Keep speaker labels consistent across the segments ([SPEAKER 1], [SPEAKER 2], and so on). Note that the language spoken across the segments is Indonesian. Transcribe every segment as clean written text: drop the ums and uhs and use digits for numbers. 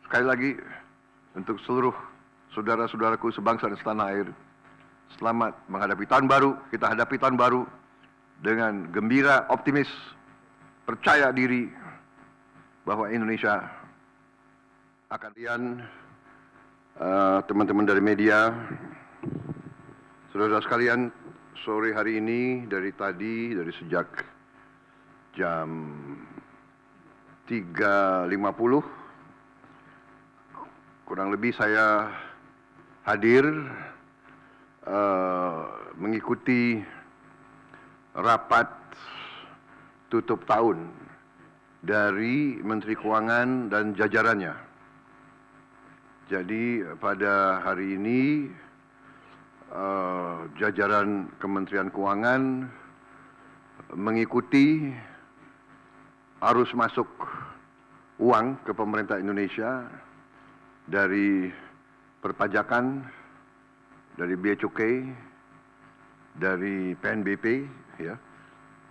[SPEAKER 1] Sekali lagi, untuk seluruh saudara-saudaraku sebangsa dan setanah air, selamat menghadapi tahun baru. Kita hadapi tahun baru dengan gembira, optimis, percaya diri bahwa Indonesia akan teman-teman dari media, saudara-saudara sekalian, sore hari ini dari sejak jam 3.50 kurang lebih saya hadir mengikuti rapat tutup tahun dari Menteri Keuangan dan jajarannya. Jadi pada hari ini jajaran Kementerian Keuangan mengikuti arus masuk uang ke pemerintah Indonesia dari perpajakan, dari bea cukai, dari PNBP, ya.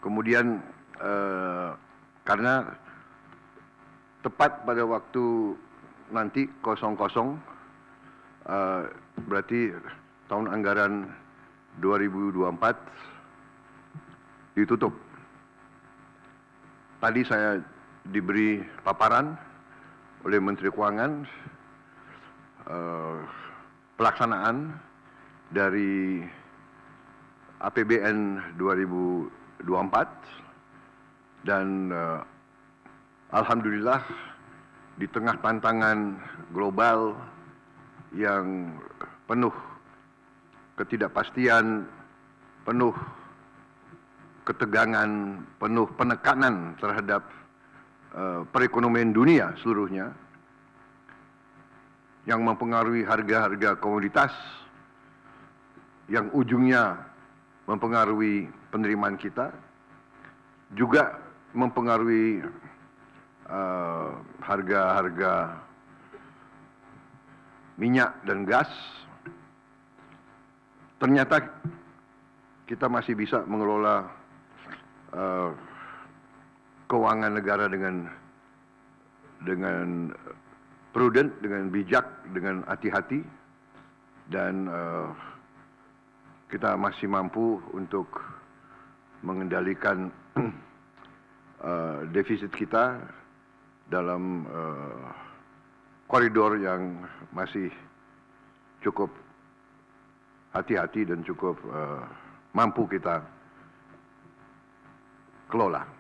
[SPEAKER 1] Kemudian karena tepat pada waktu nanti 00 berarti tahun anggaran 2024 ditutup. Tadi saya diberi paparan oleh Menteri Keuangan pelaksanaan dari APBN 2024 dan alhamdulillah di tengah tantangan global yang penuh ketidakpastian, penuh ketegangan, penuh penekanan terhadap perekonomian dunia seluruhnya yang mempengaruhi harga-harga komoditas, yang ujungnya mempengaruhi penerimaan kita, juga mempengaruhi harga-harga minyak dan gas. Ternyata kita masih bisa mengelola keuangan negara dengan prudent, dengan bijak, dengan hati-hati, dan kita masih mampu untuk mengendalikan defisit kita dalam koridor yang masih cukup hati-hati dan cukup mampu kita kelola.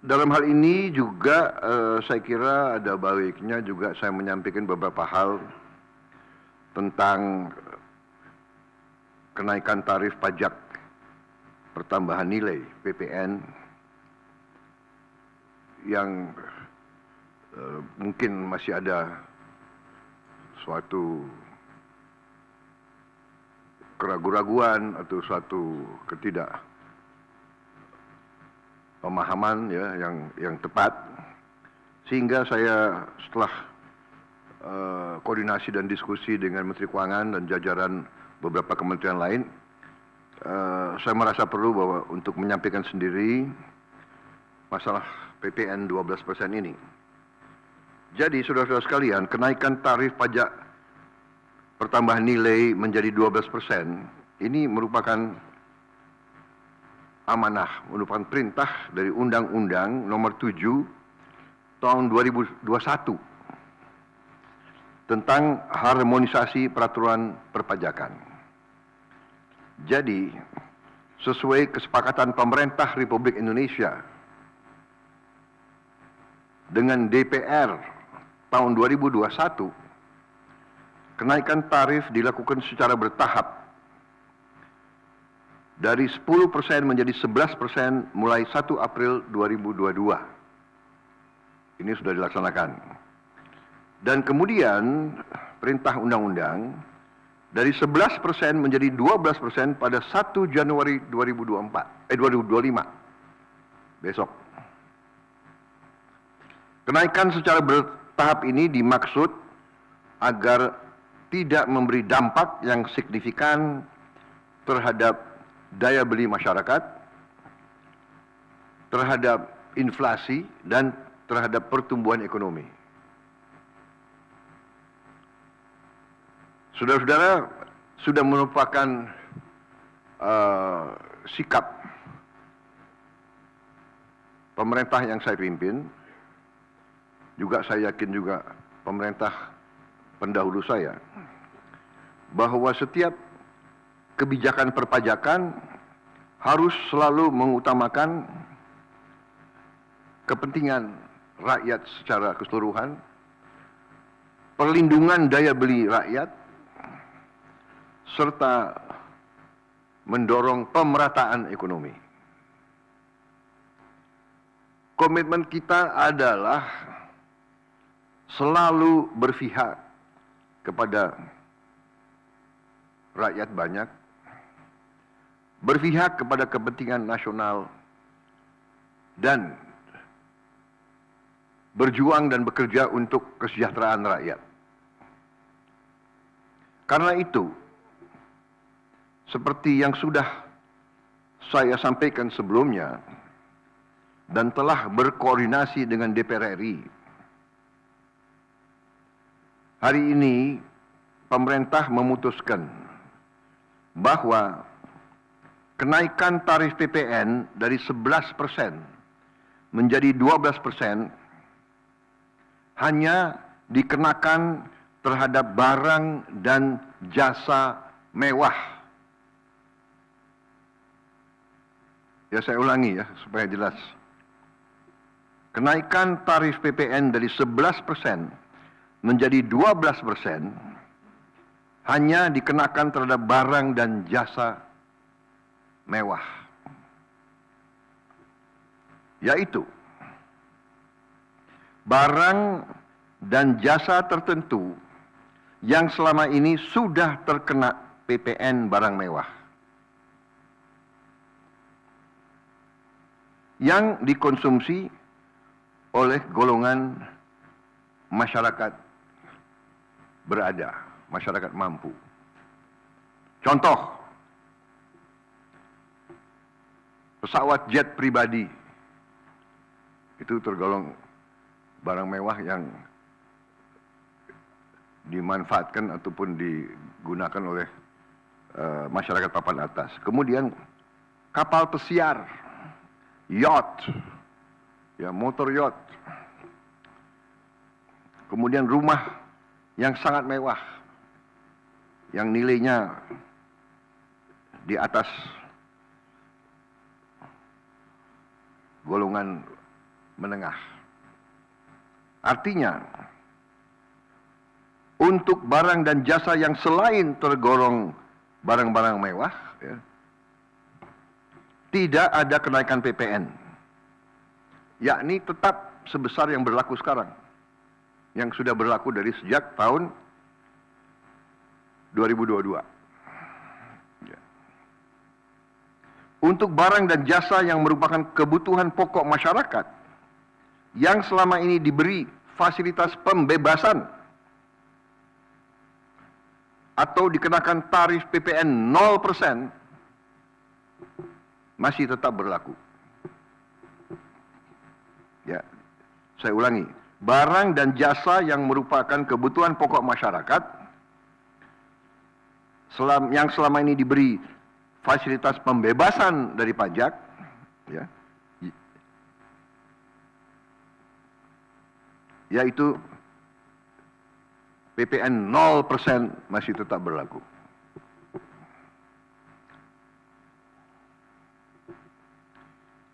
[SPEAKER 1] Dalam hal ini juga saya kira ada baiknya juga saya menyampaikan beberapa hal tentang kenaikan tarif pajak pertambahan nilai PPN yang mungkin masih ada suatu keraguan-raguan atau suatu pemahaman, ya, yang tepat, sehingga saya setelah koordinasi dan diskusi dengan Menteri Keuangan dan jajaran beberapa kementerian lain, saya merasa perlu bahwa untuk menyampaikan sendiri masalah PPN 12% ini. Jadi saudara-saudara sekalian, kenaikan tarif pajak pertambahan nilai menjadi 12% ini merupakan amanah, merupakan perintah dari Undang-Undang Nomor 7 Tahun 2021 tentang harmonisasi peraturan perpajakan. Jadi, sesuai kesepakatan pemerintah Republik Indonesia dengan DPR tahun 2021, kenaikan tarif dilakukan secara bertahap dari 10% menjadi 11% mulai 1 April 2022. Ini sudah dilaksanakan. Dan kemudian perintah undang-undang dari 11% menjadi 12% pada 1 Januari 2025. Besok. Kenaikan secara bertahap ini dimaksud agar tidak memberi dampak yang signifikan terhadap daya beli masyarakat, terhadap inflasi, dan terhadap pertumbuhan ekonomi. Saudara-saudara, sudah merupakan sikap pemerintah yang saya pimpin, juga saya yakin juga pemerintah pendahulu saya, bahwa setiap kebijakan perpajakan harus selalu mengutamakan kepentingan rakyat secara keseluruhan, perlindungan daya beli rakyat, serta mendorong pemerataan ekonomi. Komitmen kita adalah selalu berpihak kepada rakyat banyak, berpihak kepada kepentingan nasional, dan berjuang dan bekerja untuk kesejahteraan rakyat. Karena itu, seperti yang sudah saya sampaikan sebelumnya dan telah berkoordinasi dengan DPR RI, hari ini pemerintah memutuskan bahwa kenaikan tarif PPN dari 11% menjadi 12% hanya dikenakan terhadap barang dan jasa mewah. Ya, saya ulangi ya supaya jelas. Kenaikan tarif PPN dari 11% menjadi 12% hanya dikenakan terhadap barang dan jasa mewah. Yaitu barang dan jasa tertentu yang selama ini sudah terkena PPN barang mewah, yang dikonsumsi oleh golongan masyarakat berada, masyarakat mampu. Contoh, pesawat jet pribadi itu tergolong barang mewah yang dimanfaatkan ataupun digunakan oleh masyarakat papan atas. Kemudian kapal pesiar, yacht, ya, motor yacht. Kemudian rumah yang sangat mewah, yang nilainya di atas golongan menengah. Artinya, untuk barang dan jasa yang selain tergolong barang-barang mewah, ya, tidak ada kenaikan PPN, yakni tetap sebesar yang berlaku sekarang, yang sudah berlaku dari sejak tahun 2022. Ya. Untuk barang dan jasa yang merupakan kebutuhan pokok masyarakat, yang selama ini diberi fasilitas pembebasan atau dikenakan tarif PPN 0%, masih tetap berlaku. Ya, saya ulangi, barang dan jasa yang merupakan kebutuhan pokok masyarakat, yang selama ini diberi fasilitas pembebasan dari pajak, ya, yaitu PPN 0% masih tetap berlaku.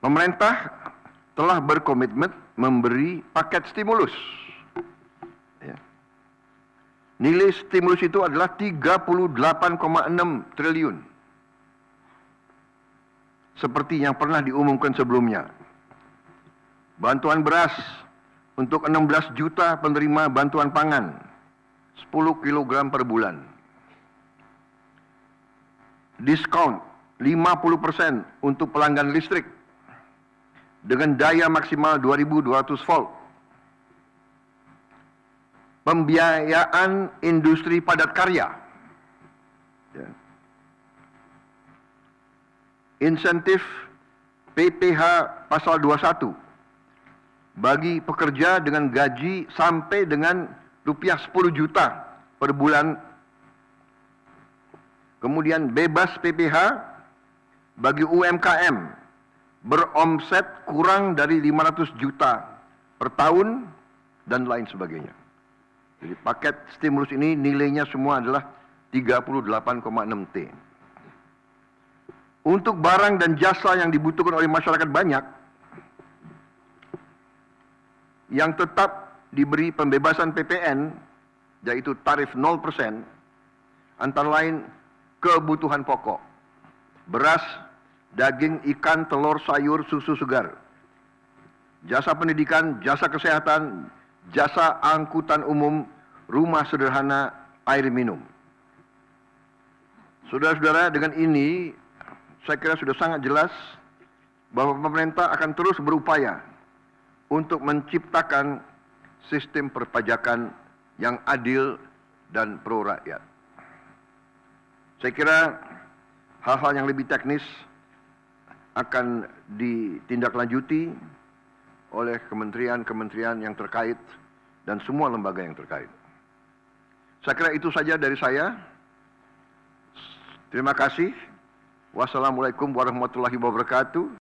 [SPEAKER 1] Pemerintah telah berkomitmen memberi paket stimulus. Ya. Nilai stimulus itu adalah 38,6 triliun. Seperti yang pernah diumumkan sebelumnya. Bantuan beras untuk 16 juta penerima bantuan pangan, 10 kg per bulan. Diskon 50% untuk pelanggan listrik dengan daya maksimal 2200 volt. Pembiayaan industri padat karya. Ya. Insentif PPh pasal 21 bagi pekerja dengan gaji sampai dengan rupiah 10 juta per bulan Kemudian bebas PPh bagi UMKM beromset kurang dari 500 juta per tahun dan lain sebagainya. Jadi paket stimulus ini nilainya semua adalah 38,6 T. Untuk barang dan jasa yang dibutuhkan oleh masyarakat banyak, yang tetap diberi pembebasan PPN, yaitu tarif 0%, antara lain kebutuhan pokok, beras, daging, ikan, telur, sayur, susu segar, jasa pendidikan, jasa kesehatan, jasa angkutan umum, rumah sederhana, air minum. Saudara-saudara, dengan ini saya kira sudah sangat jelas bahwa pemerintah akan terus berupaya untuk menciptakan sistem perpajakan yang adil dan pro rakyat. Saya kira hal-hal yang lebih teknis akan ditindaklanjuti oleh kementerian-kementerian yang terkait dan semua lembaga yang terkait. Saya kira itu saja dari saya. Terima kasih. Wassalamualaikum warahmatullahi wabarakatuh.